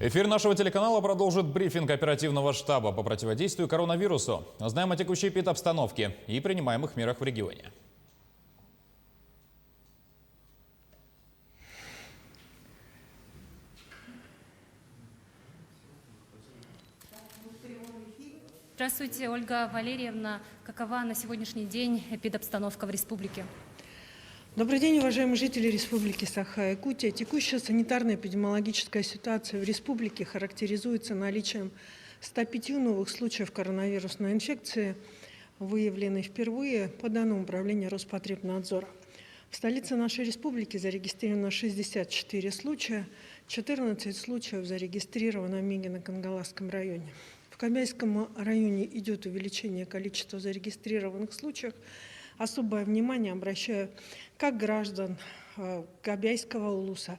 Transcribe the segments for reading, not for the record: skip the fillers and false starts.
Эфир нашего телеканала продолжит брифинг оперативного штаба по противодействию коронавирусу. Узнаем о текущей эпидобстановке и принимаемых мерах в регионе. Здравствуйте, Ольга Валерьевна. Какова на сегодняшний день эпидобстановка в республике? Добрый день, уважаемые жители Республики Саха-Якутия. Текущая санитарно-эпидемиологическая ситуация в республике характеризуется наличием 105 новых случаев коронавирусной инфекции, выявленной впервые по данным Управления Роспотребнадзора. В столице нашей республики зарегистрировано 64 случая, 14 случаев зарегистрировано в Мегино-Кангаласском районе. В Кабайском районе идет увеличение количества зарегистрированных случаев. Особое внимание обращаю как граждан Кабайского улуса,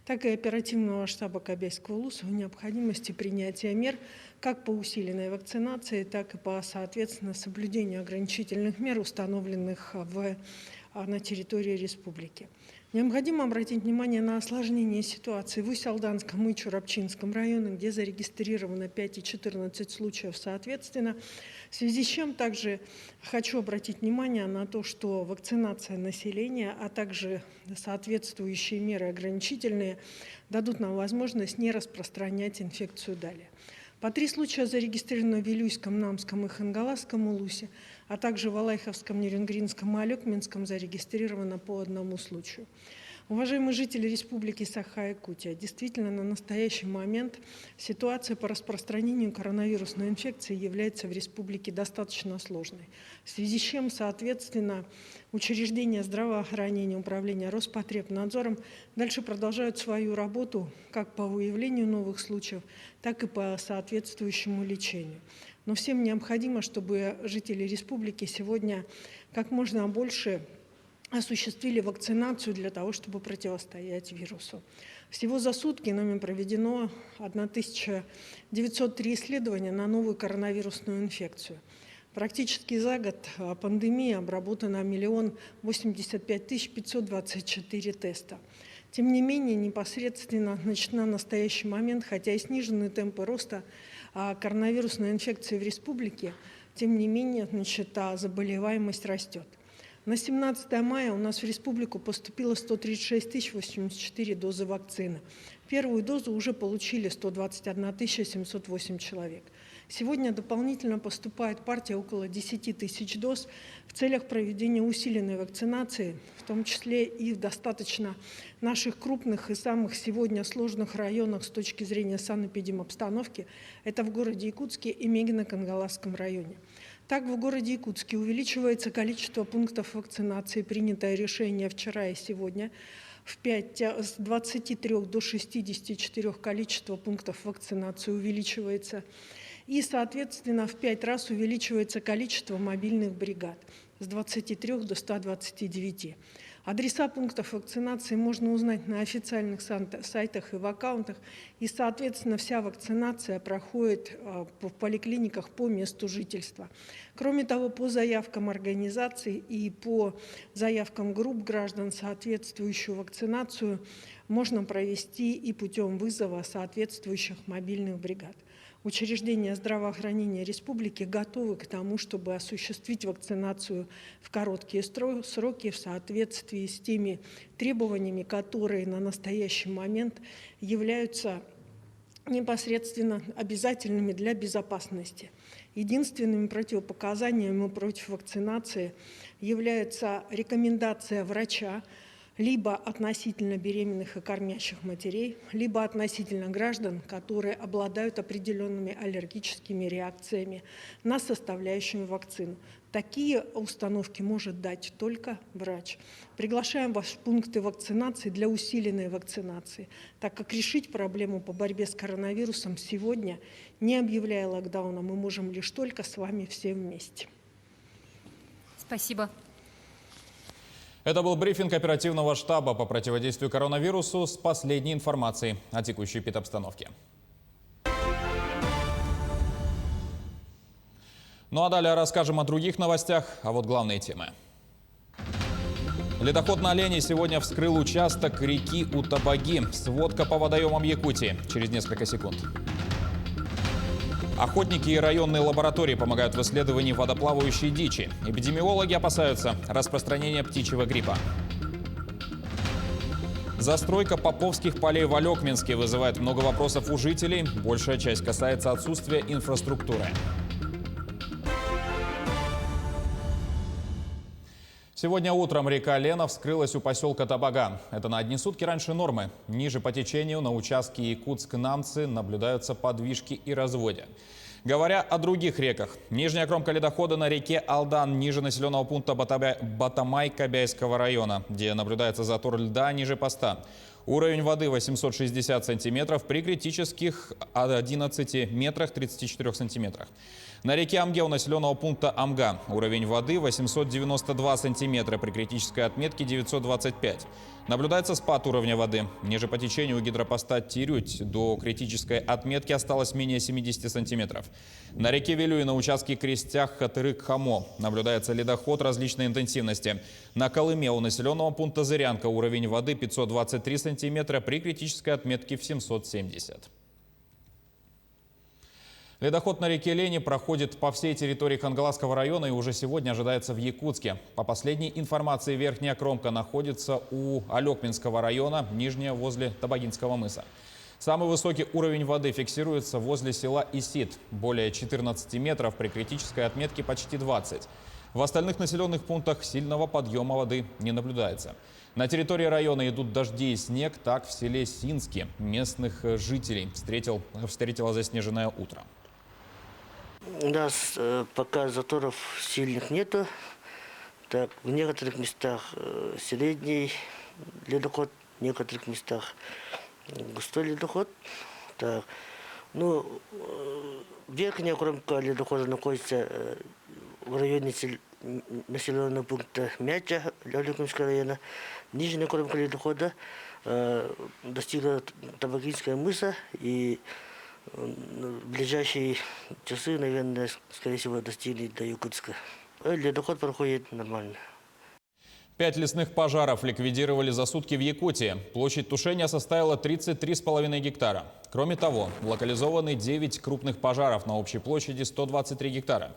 так и оперативного штаба Кабайского улуса в необходимости принятия мер как по усиленной вакцинации, так и по, соответственно, соблюдению ограничительных мер, установленных на территории республики. Необходимо обратить внимание на осложнение ситуации в Усть-Алданском и Чурапчинском районах, где зарегистрировано 5 и 14 случаев соответственно. В связи с чем также хочу обратить внимание на то, что вакцинация населения, а также соответствующие меры ограничительные дадут нам возможность не распространять инфекцию далее. По 3 случая зарегистрировано в Вилюйском, Намском и Хангаласском улусе, а также в Алайховском, Нерюнгринском и Алекминском зарегистрировано по 1 случаю. Уважаемые жители Республики Саха-Якутия, действительно на настоящий момент ситуация по распространению коронавирусной инфекции является в республике достаточно сложной. В связи с чем, соответственно, учреждения здравоохранения, управления Роспотребнадзором дальше продолжают свою работу как по выявлению новых случаев, так и по соответствующему лечению. Но всем необходимо, чтобы жители республики сегодня как можно больше осуществили вакцинацию для того, чтобы противостоять вирусу. Всего за сутки нами проведено 1903 исследования на новую коронавирусную инфекцию. Практически за год пандемии обработано 1 085 524 теста. Тем не менее, непосредственно на настоящий момент, хотя и снижены темпы роста коронавирусной инфекции в республике, тем не менее, заболеваемость растет. На 17 мая у нас в республику поступило 136 084 дозы вакцины. Первую дозу уже получили 121 708 человек. Сегодня дополнительно поступает партия около 10 тысяч доз в целях проведения усиленной вакцинации, в том числе и в достаточно наших крупных и самых сегодня сложных районах с точки зрения санэпидемобстановки. Это в городе Якутске и Мегино-Кангаласском районе. Так, в городе Якутске увеличивается количество пунктов вакцинации. Принятое решение вчера и сегодня с 23 до 64 количество пунктов вакцинации увеличивается. И, соответственно, в 5 раз увеличивается количество мобильных бригад с 23 до 129. Адреса пунктов вакцинации можно узнать на официальных сайтах и в аккаунтах. И, соответственно, вся вакцинация проходит в поликлиниках по месту жительства. Кроме того, по заявкам организаций и по заявкам групп граждан соответствующую вакцинацию можно провести и путем вызова соответствующих мобильных бригад. Учреждения здравоохранения республики готовы к тому, чтобы осуществить вакцинацию в короткие сроки в соответствии с теми требованиями, которые на настоящий момент являются непосредственно обязательными для безопасности. Единственными противопоказаниями против вакцинации является рекомендация врача либо относительно беременных и кормящих матерей, либо относительно граждан, которые обладают определенными аллергическими реакциями на составляющую вакцину. Такие установки может дать только врач. Приглашаем вас в пункты вакцинации для усиленной вакцинации, так как решить проблему по борьбе с коронавирусом сегодня, не объявляя локдауна, мы можем лишь только с вами все вместе. Спасибо. Это был брифинг оперативного штаба по противодействию коронавирусу с последней информацией о текущей эпидобстановке. Ну а далее расскажем о других новостях, а вот главные темы. Ледоход на Лене сегодня вскрыл участок реки Утабаги. Сводка по водоемам Якутии через несколько секунд. Охотники и районные лаборатории помогают в исследовании водоплавающей дичи. Эпидемиологи опасаются распространения птичьего гриппа. Застройка поповских полей в Алекминске вызывает много вопросов у жителей. Большая часть касается отсутствия инфраструктуры. Сегодня утром река Лена вскрылась у поселка Табага. Это на одни сутки раньше нормы. Ниже по течению на участке Якутск-Намцы наблюдаются подвижки и разводи. Говоря о других реках, нижняя кромка ледохода на реке Алдан ниже населенного пункта Батамай Кобяйского района, где наблюдается затор льда ниже поста. Уровень воды 860 сантиметров при критических 11 метрах 34 сантиметрах. На реке Амге у населенного пункта Амга уровень воды 892 сантиметра при критической отметке 925. Наблюдается спад уровня воды. Ниже по течению у гидропоста Тирють до критической отметки осталось менее 70 сантиметров. На реке Вилюй на участке Крестях Хатырык-Хамо наблюдается ледоход различной интенсивности. На Колыме у населенного пункта Зырянка уровень воды 523 сантиметра при критической отметке в 770. Ледоход на реке Лени проходит по всей территории Хангаласского района и уже сегодня ожидается в Якутске. По последней информации, верхняя кромка находится у Алекминского района, нижняя возле Табагинского мыса. Самый высокий уровень воды фиксируется возле села Исит, более 14 метров, при критической отметке почти 20. В остальных населенных пунктах сильного подъема воды не наблюдается. На территории района идут дожди и снег, так в селе Сински местных жителей встретило заснеженное утро. У нас пока заторов сильных нету. Так, в некоторых местах средний ледоход, в некоторых местах густой ледоход. Так, ну, верхняя кромка ледохода находится в районе населенного пункта Мяча Алекминского района. Нижняя кромка ледохода достигла Табагинского мыса и в ближайшие часы, наверное, скорее всего, достигнет до Якутска. Ледоход проходит нормально. 5 лесных пожаров ликвидировали за сутки в Якутии. Площадь тушения составила 33,5 гектара. Кроме того, локализованы 9 крупных пожаров на общей площади 123 гектара.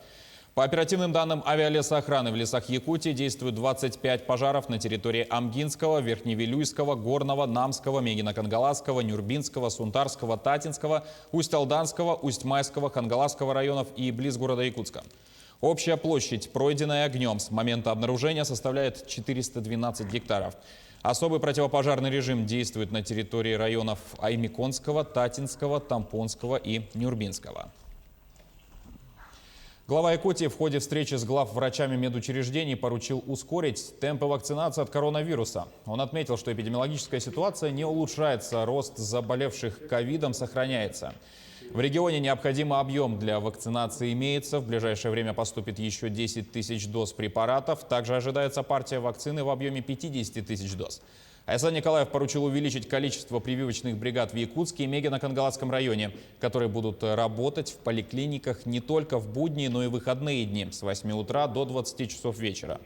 По оперативным данным авиалесоохраны в лесах Якутии действуют 25 пожаров на территории Амгинского, Верхневилюйского, Горного, Намского, Мегино-Кангаласского, Нюрбинского, Сунтарского, Татинского, Усть-Алданского, Усть-Майского, Хангаласского районов и близ города Якутска. Общая площадь, пройденная огнем с момента обнаружения, составляет 412 гектаров. Особый противопожарный режим действует на территории районов Аймиконского, Татинского, Тампонского и Нюрбинского. Глава Якутии в ходе встречи с главврачами медучреждений поручил ускорить темпы вакцинации от коронавируса. Он отметил, что эпидемиологическая ситуация не улучшается, рост заболевших ковидом сохраняется. В регионе необходимый объем для вакцинации имеется. В ближайшее время поступит еще 10 тысяч доз препаратов. Также ожидается партия вакцины в объеме 50 тысяч доз. Айсан Николаев поручил увеличить количество прививочных бригад в Якутске и Мегино-Кангаласском районе, которые будут работать в поликлиниках не только в будние, но и выходные дни с 8 утра до 20 часов вечера.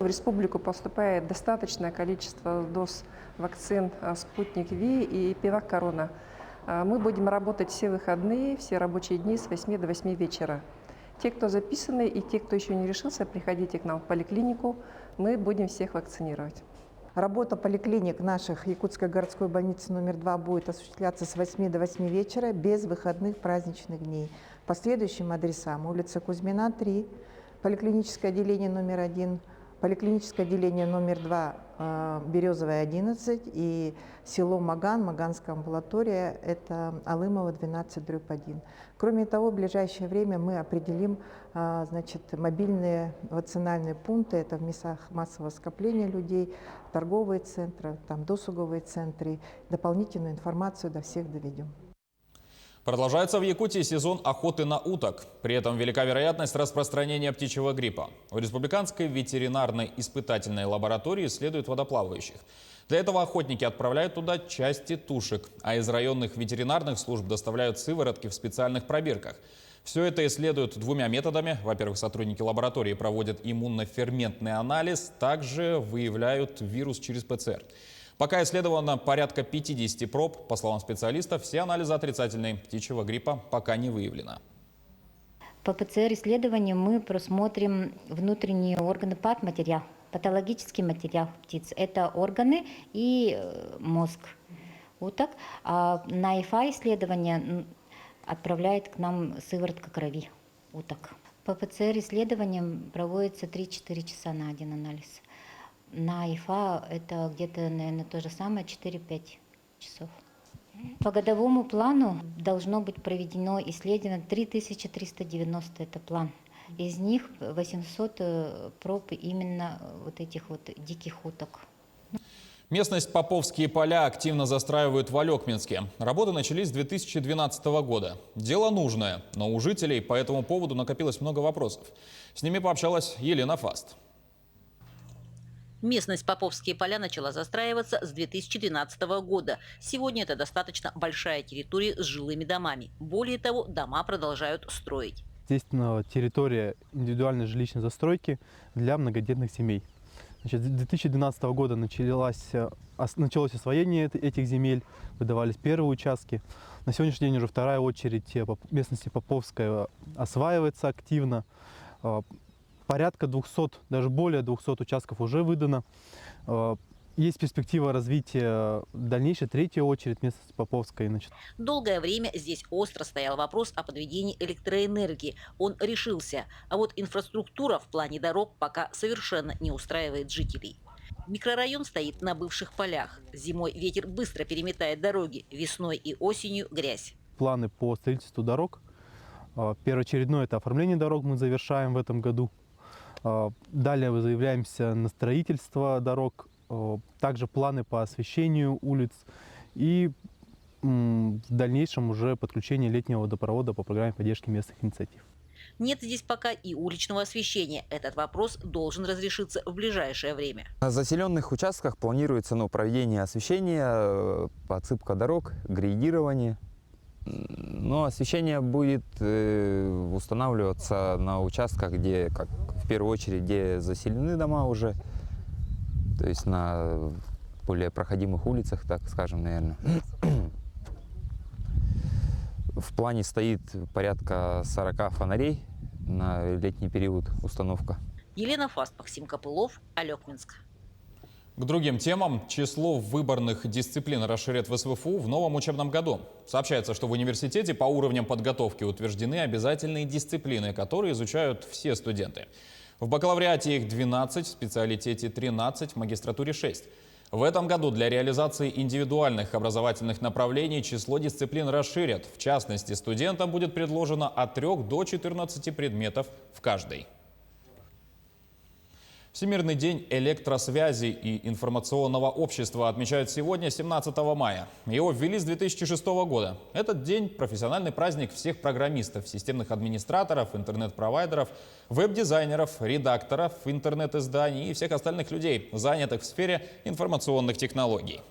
В республику поступает достаточное количество доз вакцин «Спутник Ви» и «Пивак Корона». Мы будем работать все выходные, все рабочие дни с 8 до 8 вечера. Те, кто записаны, и те, кто еще не решился, приходите к нам в поликлинику, мы будем всех вакцинировать. Работа поликлиник наших Якутской городской больницы номер 2 будет осуществляться с 8 до 8 вечера без выходных праздничных дней. По следующим адресам: улица Кузьмина, 3, поликлиническое отделение номер 1, поликлиническое отделение номер 2, Березовая, 11 и село Маган, Маганская амбулатория, это Алымова, 12/1. Кроме того, в ближайшее время мы определим мобильные вакцинальные пункты, это в местах массового скопления людей, торговые центры, досуговые центры. Дополнительную информацию до всех доведем. Продолжается в Якутии сезон охоты на уток. При этом велика вероятность распространения птичьего гриппа. В Республиканской ветеринарной испытательной лаборатории исследуют водоплавающих. Для этого охотники отправляют туда части тушек, а из районных ветеринарных служб доставляют сыворотки в специальных пробирках. Все это исследуют двумя методами. Во-первых, сотрудники лаборатории проводят иммуноферментный анализ, также выявляют вирус через ПЦР. Пока исследовано порядка 50 проб. По словам специалистов, все анализы отрицательные. Птичьего гриппа пока не выявлено. По ПЦР-исследованию мы просмотрим внутренние органы патоматериал, патологический материал птиц. Это органы и мозг уток. А на ИФА-исследование отправляет к нам сыворотка крови уток. По ПЦР-исследованиям проводится 3-4 часа на один анализ. На ИФА это где-то, наверное, то же самое, 4-5 часов. По годовому плану должно быть проведено исследование 3390, это план. Из них 800 проб именно вот этих вот диких уток. Местность Поповские поля активно застраивают в Алекминске. Работы начались с 2012 года. Дело нужное, но у жителей по этому поводу накопилось много вопросов. С ними пообщалась Елена Фаст. Местность Поповские поля начала застраиваться с 2012 года. Сегодня это достаточно большая территория с жилыми домами. Более того, дома продолжают строить. Здесь территория индивидуальной жилищной застройки для многодетных семей. Значит, с 2012 года началось освоение этих земель, выдавались первые участки. На сегодняшний день уже вторая очередь местности Поповская осваивается активно. Порядка 200, даже более 200 участков уже выдано. Есть перспектива развития дальнейшей, третья очередь местности Поповской. Долгое время здесь остро стоял вопрос о подведении электроэнергии. Он решился. А вот инфраструктура в плане дорог пока совершенно не устраивает жителей. Микрорайон стоит на бывших полях. Зимой ветер быстро переметает дороги, весной и осенью грязь. Планы по строительству дорог. Первоочередное – это оформление дорог мы завершаем в этом году. Далее мы заявляемся на строительство дорог, также планы по освещению улиц и в дальнейшем уже подключение летнего водопровода по программе поддержки местных инициатив. Нет здесь пока и уличного освещения. Этот вопрос должен разрешиться в ближайшее время. На заселенных участках планируется проведение освещения, подсыпка дорог, грейдирование. Но освещение будет устанавливаться на участках, где, в первую очередь, где заселены дома уже, то есть на более проходимых улицах, так скажем, наверное. В плане стоит порядка 40 фонарей на летний период установка. Елена Фаст, Максим Копылов, Алекминск. К другим темам. Число выборных дисциплин расширят в СВФУ в новом учебном году. Сообщается, что в университете по уровням подготовки утверждены обязательные дисциплины, которые изучают все студенты. В бакалавриате их 12, в специалитете 13, в магистратуре 6. В этом году для реализации индивидуальных образовательных направлений число дисциплин расширят. В частности, студентам будет предложено от 3 до 14 предметов в каждой. Всемирный день электросвязи и информационного общества отмечают сегодня, 17 мая. Его ввели с 2006 года. Этот день – профессиональный праздник всех программистов, системных администраторов, интернет-провайдеров, веб-дизайнеров, редакторов, интернет-изданий и всех остальных людей, занятых в сфере информационных технологий.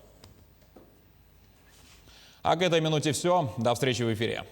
А к этой минуте все. До встречи в эфире.